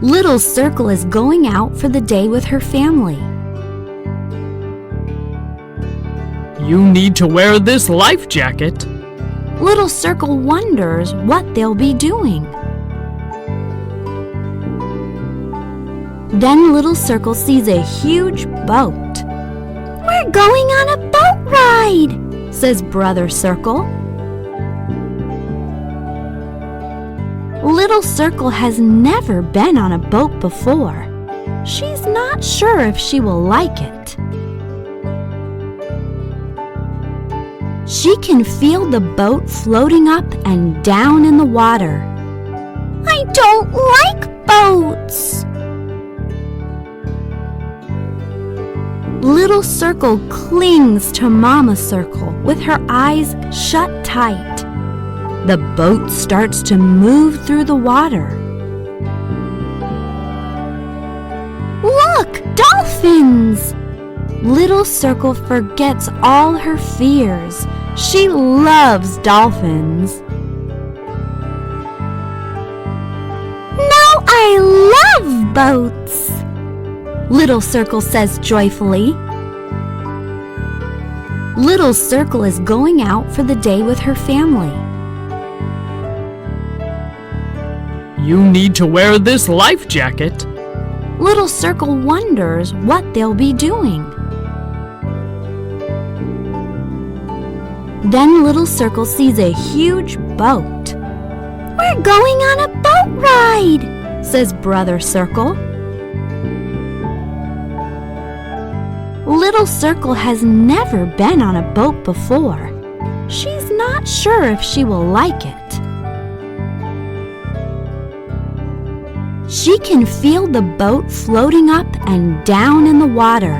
Little Circle is going out for the day with her family. You need to wear this life jacket. Little Circle wonders what they'll be doing. Then Little Circle sees a huge boat. "We're going on a boat ride," says Brother Circle. Little Circle has never been on a boat before. She's not sure if she will like it. She can feel the boat floating up and down in the water. "I don't like boats." Little Circle clings to Mama Circle with her eyes shut tight. The boat starts to move through the water. "Look, dolphins!" Little Circle forgets all her fears. She loves dolphins. "Now I love boats," Little Circle says joyfully. Little Circle is going out for the day with her family. You need to wear this life jacket. Little Circle wonders what they'll be doing. Then Little Circle sees a huge boat. "We're going on a boat ride," says Brother Circle. Little Circle has never been on a boat before. She's not sure if she will like it. She can feel the boat floating up and down in the water.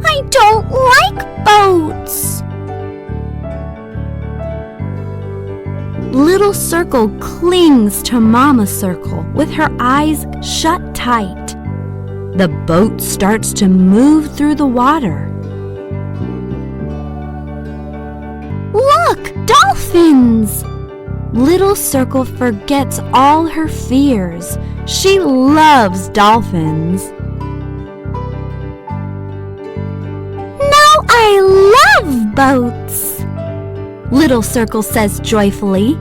"I don't like boats." Little Circle clings to Mama Circle with her eyes shut tight. The boat starts to move through the water. "Look, dolphins!" Little Circle forgets all her fears. She loves dolphins. "Now I love boats," Little Circle says joyfully.